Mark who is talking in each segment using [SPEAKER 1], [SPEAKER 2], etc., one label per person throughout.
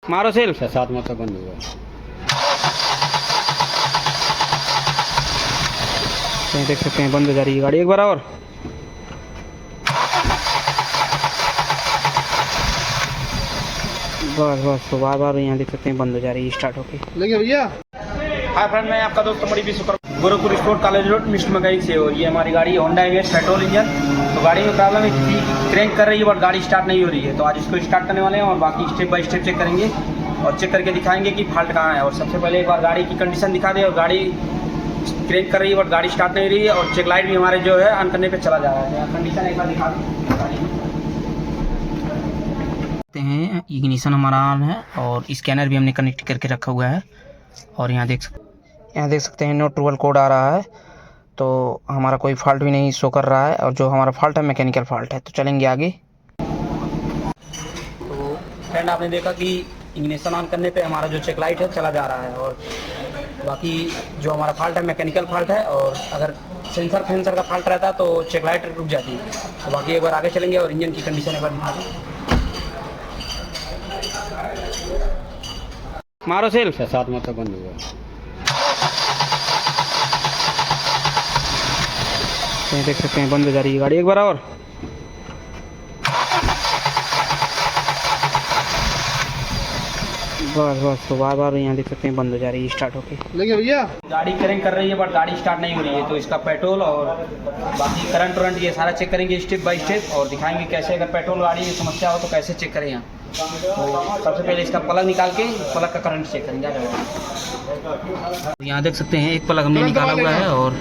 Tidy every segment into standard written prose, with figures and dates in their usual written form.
[SPEAKER 1] मारो सेल।
[SPEAKER 2] 6-7 माह तक बंद हुआ।
[SPEAKER 1] तो देख सकते हैं बंद हो जा रही है गाड़ी एक बार और। बस बस तो बार बार यहाँ देख सकते हैं बंद हो जा रही है स्टार्ट होके।
[SPEAKER 2] लेंगे भैया।
[SPEAKER 1] हाय फ्रेंड, मैं आपका दोस्त अमरी Vishwakarma Gorakhpur sport college road mist mechanic से। और ये हमारी गाड़ी होंडा एवीएस पेट्रोल इंजन। तो गाड़ी में प्रॉब्लम है कि क्रैंक कर रही है बट गाड़ी स्टार्ट नहीं हो रही है। तो आज इसको स्टार्ट करने वाले हैं और बाकी स्टेप बाय स्टेप चेक करेंगे और चेक करके दिखाएंगे कि फॉल्ट कहाँ है। और सबसे पहले एक बार गाड़ी की कंडीशन दिखा दे। और गाड़ी क्रैंक कर रही है बट गाड़ी स्टार्ट नहीं रही है और चेक लाइट भी हमारे जो है ऑन करने पर चला जा रहा है। कंडीशन एक बार दिखा देते हैं। इग्निशन हमारा ऑन है और स्कैनर भी हमने कनेक्ट करके रखा हुआ है। और यहाँ देख सकते हैं नो ट्रूवल कोड आ रहा है। तो हमारा कोई फॉल्ट भी नहीं शो कर रहा है और जो हमारा फॉल्ट है मैकेनिकल फॉल्ट है। तो चलेंगे आगे। तो फ्रेंड आपने देखा कि इग्निशन ऑन करने पे हमारा जो चेक लाइट है चला जा रहा है और बाकी जो हमारा फॉल्ट है मैकेनिकल फॉल्ट है। और अगर सेंसर का फॉल्ट रहता तो चेक लाइट रुक जाती है। तो बाकी एक बार आगे चलेंगे और इंजन की कंडीशन एक बार दिखा दें। मारो सेल।
[SPEAKER 2] 6-7 माह तक बंद हुआ।
[SPEAKER 1] तो देख सकते हैं बंद हो जा रही है गाड़ी एक बार और। बस बस तो बार बार यहाँ देख सकते हैं बंद हो जा रही है स्टार्ट होके।
[SPEAKER 2] लेंगे भैया।
[SPEAKER 1] गाड़ी क्रैंक कर रही है बट गाड़ी स्टार्ट नहीं हो रही है। तो इसका पेट्रोल और बाकी करंट ये सारा चेक करेंगे स्टेप बाय स्टेप और दिखाएंगे कैसे अगर पेट्रोल गाड़ी में समस्या हो तो कैसे चेक करें यहाँ। तो सबसे पहले इसका प्लग निकाल के प्लग का करंट चेक करेंगे। यहाँ देख सकते हैं एक प्लग हमने निकाला हुआ है और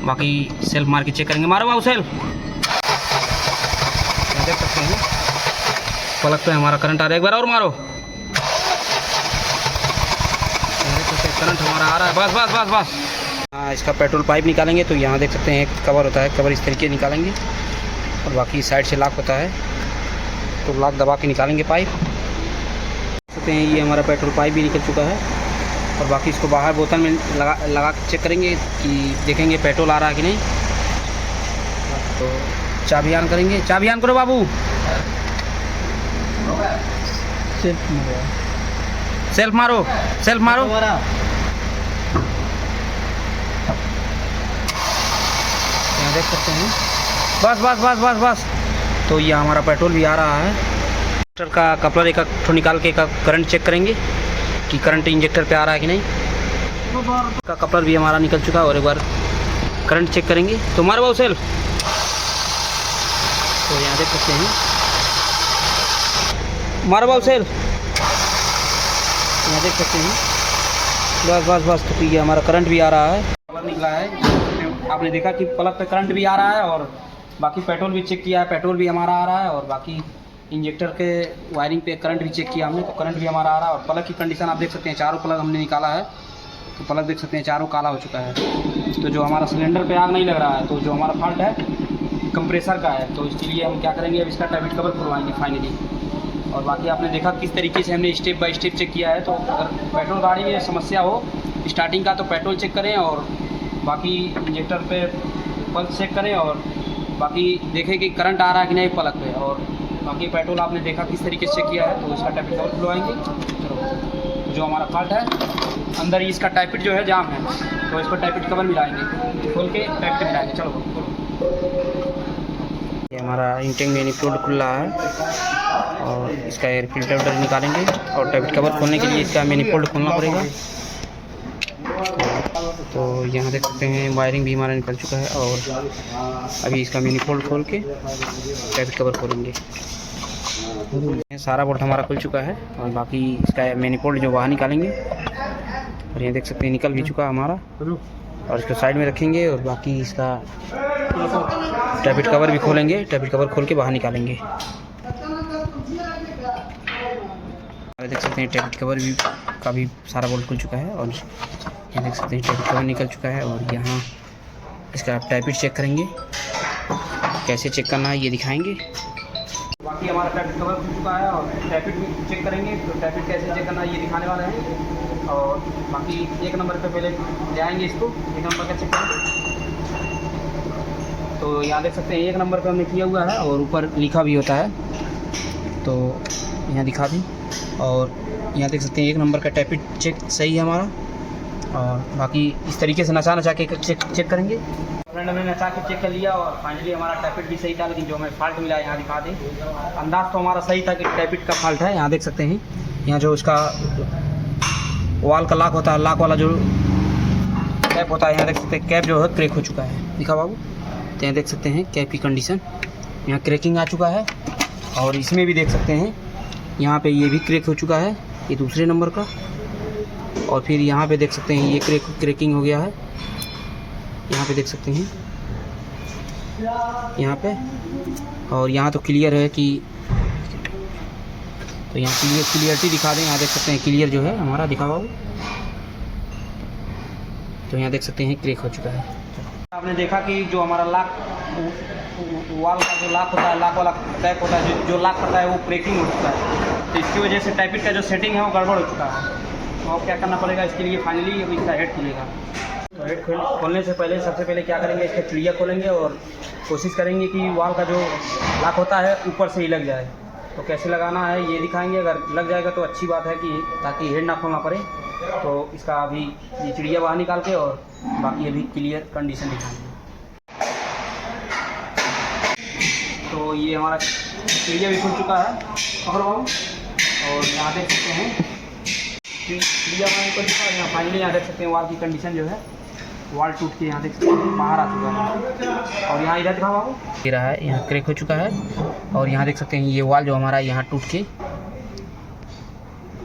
[SPEAKER 1] बाकी सेल्फ मार के चेक करेंगे। मारो बाबू सेल्फ। देख सकते हैं प्लग पे हमारा करंट आ रहा है। एक बार और मारो। करंट हमारा आ रहा है। बस बस बस बस। हाँ, इसका पेट्रोल पाइप निकालेंगे। तो यहाँ देख सकते हैं एक कवर होता है, कवर इस तरीके निकालेंगे और बाकी साइड से लॉक होता है तो लॉक दबा के निकालेंगे पाइप। देख सकते हैं ये हमारा पेट्रोल पाइप भी निकल चुका है और बाकी इसको बाहर बोतल में लगा के चेक करेंगे कि देखेंगे पेट्रोल आ रहा है कि नहीं। तो चाबी ऑन करेंगे। चाबी ऑन करो बाबू। सेल्फ मारो सेल्फ मारो। यहाँ देख सकते हैं बस बस बस बस बस। तो ये हमारा पेट्रोल भी आ रहा है। इंजेक्टर का कपलर एक ठो निकाल के करंट चेक करेंगे कि करंट इंजेक्टर पे आ रहा है कि नहीं। का कपलर भी हमारा निकल चुका है और एक बार करंट चेक करेंगे। तो मारो बाबू सेल्फ। तो यहाँ देख सकते हैं मारो बाबू सेल्फ। यहाँ देख सकते हैं बस बस बस। तो ये हमारा करंट भी आ रहा है, कलर निकला है। आपने देखा कि प्लग पे करंट भी आ रहा है और बाकी पेट्रोल भी चेक किया है, पेट्रोल भी हमारा आ रहा है। और बाकी इंजेक्टर के वायरिंग पे करंट भी चेक किया हमने तो करंट भी हमारा आ रहा है। और प्लग की कंडीशन आप देख सकते हैं, चारों प्लग हमने निकाला है तो प्लग देख सकते हैं चारों काला हो चुका है। तो जो हमारा सिलेंडर पे आग नहीं लग रहा है तो जो हमारा फॉल्ट है कंप्रेसर का है। तो इसके लिए हम क्या करेंगे, अब इसका टैबिट कवर खुलवाएंगे फाइनली। और बाकी आपने देखा किस तरीके से हमने स्टेप बाय स्टेप चेक किया है। तो अगर पेट्रोल गाड़ी में समस्या हो स्टार्टिंग का तो पेट्रोल चेक करें और बाकी इंजेक्टर पे पल्स चेक करें और बाकी देखें कि करंट आ रहा है कि नहीं प्लग पे। और बाकी पेट्रोल आपने देखा किस तरीके से चेक किया है तो इसका टैपिट कवर खुलवाएंगे। चलो, जो हमारा फॉल्ट है अंदर ही इसका टैपिट जो है जाम है तो इसको टैपिट कवर मिलाएंगे, खोल के टैपिट मिलाएंगे। चलो ये हमारा इंटेक मैनिफोल्ड खुल रहा है और इसका एयर फिल्टर निकालेंगे और टैबिट कवर खोलने के लिए इसका मैनिफोल्ड खोलना पड़ेगा। तो यहाँ देख सकते हैं वायरिंग भी हमारा निकल चुका है और अभी इसका मैनिफोल्ड खोल के टैबिट कवर खोलेंगे। सारा बोल्ट हमारा खुल चुका है और बाकी इसका मैनिफोल्ड जो बाहर निकालेंगे। और यहाँ देख सकते हैं निकल भी चुका हमारा और इसको साइड में रखेंगे और बाकी इसका टैबिट कवर भी खोलेंगे, टैबिट कवर खोल के बाहर निकालेंगे। देख सकते हैं टैबिट कवर भी का भी सारा बोल्ट खुल चुका है और यहाँ देख सकते हैं टैबिट कवर निकल चुका है। और यहाँ इसका टैबिट चेक करेंगे, कैसे चेक करना है ये दिखाएंगे। बाकी हमारा टैबिट कवर खुल चुका है और टैबिट भी चेक करेंगे तो टैबिट कैसे चेक करना है ये दिखाने वाले हैं। और बाकी एक नंबर पे पहले जाएंगे, इसको एक नंबर का चेक करेंगे। तो यहाँ देख सकते हैं एक नंबर पे हमने किया हुआ है और ऊपर लिखा भी होता है तो यहाँ दिखा दी। और यहाँ देख सकते हैं 1 नंबर का टैपिट चेक सही है हमारा। और बाकी इस तरीके से नचा के चेक करेंगे। फ्रेंड हमने नचा के चेक कर लिया और फाइनली हमारा टैपिट भी सही था, लेकिन जो हमें फॉल्ट मिला है यहाँ दिखा दें। अंदाज़ तो हमारा सही था कि टैपिट का फॉल्ट है। यहाँ देख सकते हैं यहाँ जो इसका वाल का लॉक होता है, लॉक वाला जो कैप होता है, यहाँ देख सकते हैं कैप जो है क्रैक हो चुका है। दिखा बाबू, तो यहाँ देख सकते हैं कैप की कंडीशन, यहाँ क्रैकिंग आ चुका है। और इसमें भी देख सकते हैं यहाँ पे ये भी क्रैक हो चुका है, ये दूसरे नंबर का। और फिर यहाँ पे देख सकते हैं ये क्रैकिंग हो गया है, यहाँ पे देख सकते हैं यहाँ पे। और यहाँ तो क्लियर है कि, तो यहाँ क्लियरिटी दिखा दें। यहाँ देख सकते हैं क्लियर जो है हमारा दिखा बाबू, तो यहाँ देख सकते हैं क्रैक हो चुका है। आपने देखा कि जो हमारा लॉक वाल का जो लॉक होता है, लॉक वाला टैप होता है, जो लॉक करता है वो ब्रेकिंग हो चुका है। तो इसकी वजह से टैपिट का जो सेटिंग है वो गड़बड़ हो चुका है। तो अब क्या करना पड़ेगा इसके लिए, फाइनली अभी इसका हेड खुलेगा। तो हेड खोलने से पहले सबसे पहले क्या करेंगे, इसका चिड़िया खोलेंगे और कोशिश करेंगे कि वाल का जो लॉक होता है ऊपर से ही लग जाए। तो कैसे लगाना है ये दिखाएंगे। अगर लग जाएगा तो अच्छी बात है कि ताकि हेड ना खोलना पड़े। तो इसका अभी ये चिड़िया बाहर निकाल के और बाकी अभी क्लियर कंडीशन दिखाएंगे। तो ये हमारा चिड़िया भी खुल चुका है और यहाँ देख सकते हैं चिड़िया बाहर निकल चुका है। यहाँ फाइनली यहाँ देख सकते हैं वाल की कंडीशन जो है, वाल टूट के यहाँ देख सकते हैं बाहर आ चुका है। और यहाँ इधर दिखाओ बाबू, ये रहा है, यहाँ क्रैक हो चुका है। और यहाँ देख सकते हैं ये वाल जो हमारा यहाँ टूट के,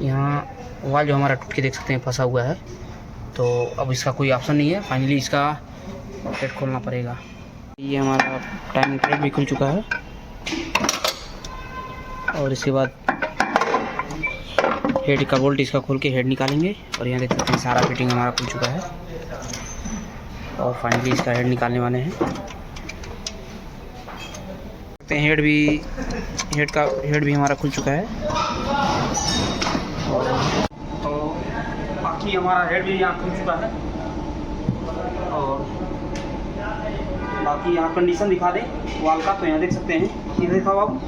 [SPEAKER 1] यहाँ वाल जो हमारा टूट के देख सकते हैं फंसा हुआ है। तो अब इसका कोई ऑप्शन नहीं है, फाइनली इसका हेड खोलना पड़ेगा। ये हमारा टाइम ट्रैक भी खुल चुका है और इसके बाद हेड का बोल्ट इसका खोल के हेड निकालेंगे। और यहाँ देख सकते हैं सारा फिटिंग हमारा खुल चुका है और फाइनली इसका हेड निकालने वाले हैं। हेड भी हमारा खुल चुका है। तो बाकी हमारा हेड भी यहाँ खुल चुका है और बाकी यहाँ कंडीशन दिखा दें वाल का। तो यहाँ देख सकते हैं, ये देखा आप।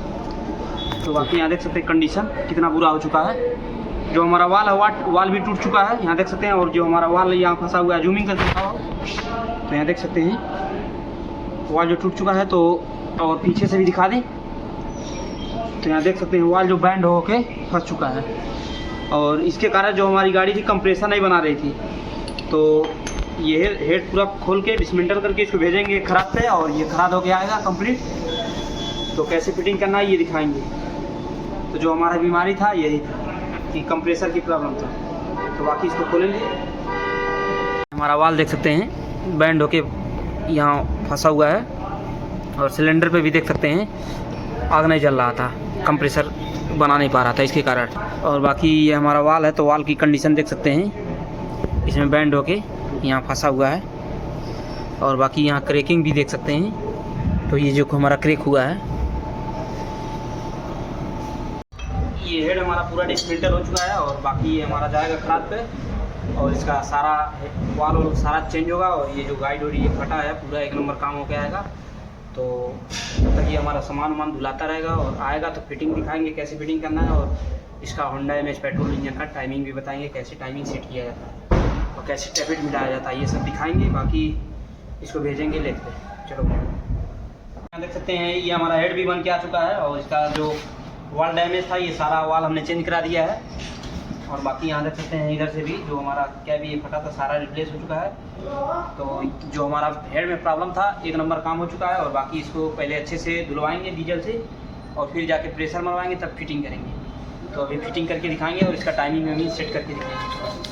[SPEAKER 1] तो बाकी यहाँ देख सकते हैं कंडीशन कितना बुरा हो चुका है। जो हमारा वाल है वाल भी टूट चुका है, यहाँ देख सकते हैं। और जो हमारा वाल यहाँ फंसा हुआ है, जूमिंग करके दिखाओ, तो यहाँ देख सकते हैं वाल जो टूट चुका है। तो और पीछे से भी दिखा दें, तो यहाँ देख सकते हैं वाल जो बैंड हो के फंस चुका है। और इसके कारण जो हमारी गाड़ी थी कंप्रेसर नहीं बना रही थी। तो ये हेड पूरा खोल के डिसमेंटल करके इसको भेजेंगे खराब पे, और ये खराब होके आएगा कंप्लीट। तो कैसे फिटिंग करना है ये दिखाएंगे। तो जो हमारा बीमारी था यही था कि कंप्रेसर की प्रॉब्लम था। तो बाकी इसको खोलेंगे। हमारा वाल देख सकते हैं बैंड होके यहाँ फंसा हुआ है और सिलेंडर पे भी देख सकते हैं आग नहीं जल रहा था, कंप्रेसर बना नहीं पा रहा था इसके कारण। और बाकी ये हमारा वाल है, तो वाल की कंडीशन देख सकते हैं, इसमें बैंड होके यहाँ फंसा हुआ है। और बाकी यहाँ क्रैकिंग भी देख सकते हैं। तो ये जो हमारा क्रैक हुआ है, ये हेड हमारा पूरा डिसमेंटल हो चुका है। और बाकी ये हमारा जाएगा खराब पे और इसका सारा वाल और सारा चेंज होगा। और ये जो गाइड और ये फटा है पूरा 1 नंबर काम हो के आएगा। तो तब तक ये हमारा सामान धुलाता रहेगा और आएगा तो फिटिंग दिखाएंगे कैसे फिटिंग करना है। और इसका होंडा एमएच पेट्रोल इंजन का टाइमिंग भी बताएंगे, कैसे टाइमिंग सेट किया जाता है और कैसे टैपिट मिलाया जाता है, ये सब दिखाएंगे। बाकी इसको भेजेंगे लेते। चलो यहाँ देख सकते हैं ये हमारा हेड भी बन के आ चुका है। और इसका जो वाल डैमेज था ये सारा वाल हमने चेंज करा दिया है। और बाकी यहाँ देख सकते हैं इधर से भी जो हमारा कैब ये फटा था सारा रिप्लेस हो चुका है। तो जो हमारा हेड में प्रॉब्लम था 1 नंबर काम हो चुका है। और बाकी इसको पहले अच्छे से धुलवाएंगे डीजल से और फिर जाके प्रेशर मरवाएंगे, तब फिटिंग करेंगे। तो अभी फिटिंग करके दिखाएंगे और इसका टाइमिंग में भी सेट करके दिखाएंगे।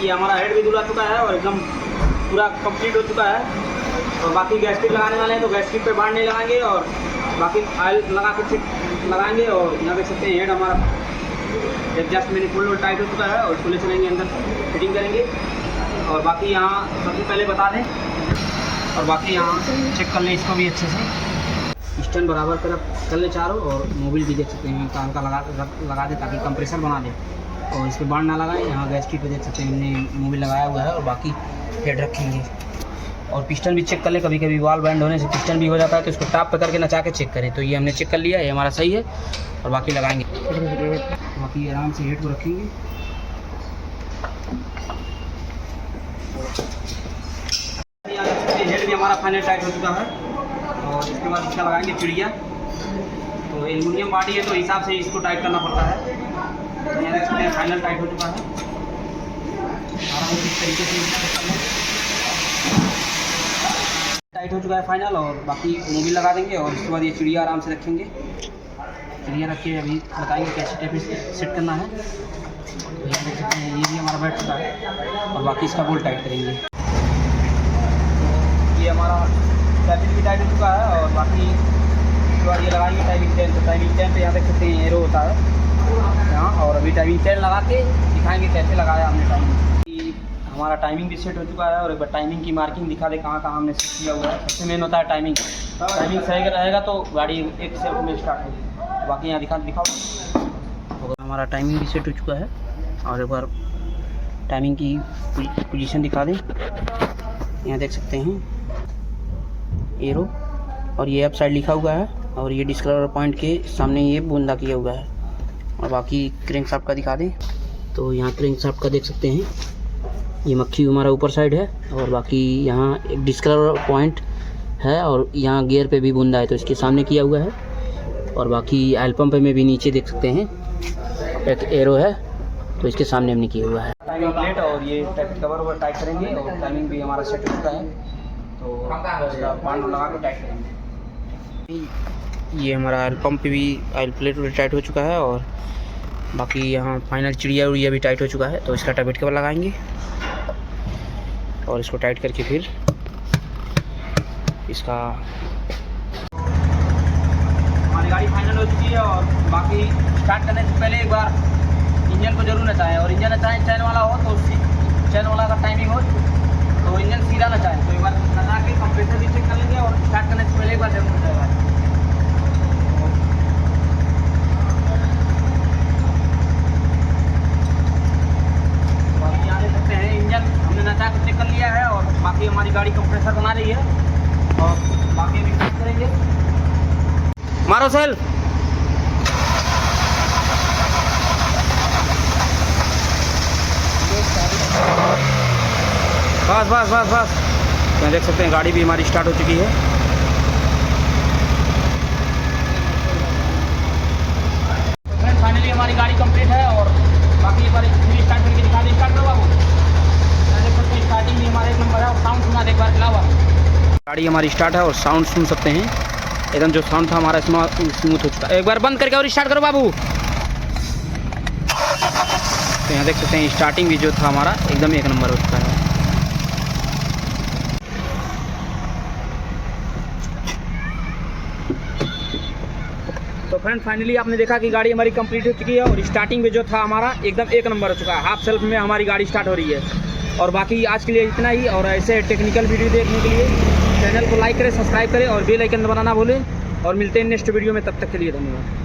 [SPEAKER 1] ये हमारा हेड भी धुला चुका है और एकदम पूरा कंप्लीट हो चुका है। और बाकी गैस्केट लगाने वाले हैं तो गैस्केट पे बाढ़ नहीं लगाएंगे और बाकी ऑयल लगा के लगाएंगे। और यहाँ देख सकते हैं हेड हमारा एडजस्ट मैंने फुल टाइट हो चुका है और इसको ले चलेंगे अंदर फिटिंग करेंगे। और बाकी यहाँ सबसे पहले बता दें और बाकी यहाँ चेक कर लें इसको भी अच्छे से, स्टैंड बराबर कर ले चारों। और मोबिल भी देख सकते हैं हल्का लगा दे ताकि कंप्रेसर बना दे और इस पर बाढ़ ना लगाएं। यहाँ गैस्केट पे देख सकते हैं हमने मोबिल लगाया हुआ है और बाकी हेड रखेंगे। और पिस्टन भी चेक कर ले, कभी कभी वाल बैंड होने से पिस्टन भी हो जाता है तो इसको टाप पे करके नचा के चेक करें। तो ये हमने चेक कर लिया, ये हमारा सही है और बाकी लगाएंगे। बाकी आराम से हेड को रखेंगे। हेड भी हमारा फाइनल टाइट हो चुका है और इसके बाद इसका लगाएंगे चिड़िया। तो एल्युमिनियम बॉडी है तो हिसाब से इसको टाइट करना पड़ता है। तो यहाँ देख सकते हैं फाइनल टाइट हो चुका है। आराम से इस तरीके से टाइट हो चुका है फाइनल। और बाकी मोबिल लगा देंगे और उसके बाद ये चिड़िया आराम से रखेंगे। चिड़िया रख के अभी बताएंगे कैसे टाइप सेट करना है। तो ये देख सकते हैं ये भी हमारा बैठ चुका है और बाकी इसका बोल्ट टाइट करेंगे। ये हमारा कैबिन भी टाइट हो चुका है और बाकी उसके बाद ये लगाएंगे टाइमिंग चेन। तो टाइमिंग चेन पे यहाँ देख सकते हैं एरो होता है यहाँ, और अभी टाइमिंग चेन लगा के दिखाएंगे कैसे लगाया हमने टाइमिंग। हमारा टाइमिंग भी सेट हो चुका है और एक बार टाइमिंग की मार्किंग दिखा दे कहाँ कहाँ हमने सेट किया हुआ है। सबसे मेन होता है टाइमिंग। टाइमिंग सही रहेगा तो गाड़ी एक सेल्फ में स्टार्ट होगी। बाकी यहाँ दिखाओ। तो हमारा टाइमिंग भी सेट हो चुका है और एक बार टाइमिंग की पोजीशन दिखा दें। यहाँ देख सकते हैं एरो और ये अप साइड लिखा हुआ है और ये डिस्कलर पॉइंट के सामने ये बूंदा किया हुआ है। और बाकी क्रैंक शाफ्ट का दिखा दें तो यहाँ क्रैंक शाफ्ट का देख सकते हैं ये मक्खी हमारा ऊपर साइड है और बाकी यहाँ एक डिस्कलर पॉइंट है और यहाँ गियर पे भी बूंदा है तो इसके सामने किया हुआ है। और बाकी ऑयल पंप में भी नीचे देख सकते हैं एक एरो है तो इसके सामने हमने किया हुआ है। टाइमिंग प्लेट और ये कवर टाइट करेंगे और टाइमिंग भी हमारा सेट हो चुका है तो बांड लगा के टाइट करेंगे। ये हमारा ऑयल पंप भी ऑयल प्लेट टाइट हो चुका है और बाकी यहाँ फाइनल चिड़िया उड़िया भी टाइट हो चुका है तो इसका टबेट कवर लगाएंगे और इसको टाइट करके फिर इसका हमारी गाड़ी फाइनल हो चुकी है। और बाकी स्टार्ट करने से पहले एक बार इंजन को जरूर नचाएं और इंजन नचाएं चैन वाला हो तो चैन वाला का टाइमिंग हो तो इंजन सीधा नचाएं। तो एक बार नचा के कंप्रेसर भी चेक कर लेंगे और स्टार्ट करने से पहले एक बार जरूर नचाएगा। चेक कर लिया है और बाकी हमारी गाड़ी कंप्रेसर बना रही है और बाकी अभी चेक करेंगे। मारो सेल। बस बस बस बस यहाँ देख सकते हैं गाड़ी भी हमारी स्टार्ट हो चुकी है। फाइनली हमारी गाड़ी कंप्लीट है और बाकी एक बार स्टार्ट करके दिखा दें। स्टार्ट करो बाबू। स्टार्टिंग भी हमारा एक नंबर है और साउंड सुना एक बार चलाओ। गाड़ी हमारी स्टार्ट है और साउंड सुन सकते हैं एकदम जो साउंड था हमारा स्मूथ हो चुका है। एक बार बंद करके और स्टार्ट करो बाबू। तो यहाँ देख सकते हैं स्टार्टिंग भी जो था हमारा एकदम एक नंबर हो चुका है। तो फ्रेंड फाइनली आपने देखा कि गाड़ी हमारी कंप्लीट हो चुकी है और स्टार्टिंग में जो था हमारा एकदम एक नंबर हो चुका है। हाफ सेल्फ में हमारी गाड़ी स्टार्ट हो रही है। और बाकी आज के लिए इतना ही और ऐसे टेक्निकल वीडियो देखने के लिए चैनल को लाइक करें, सब्सक्राइब करें और बेल आइकन दबाना ना भूलें। और मिलते हैं नेक्स्ट वीडियो में, तब तक के लिए धन्यवाद।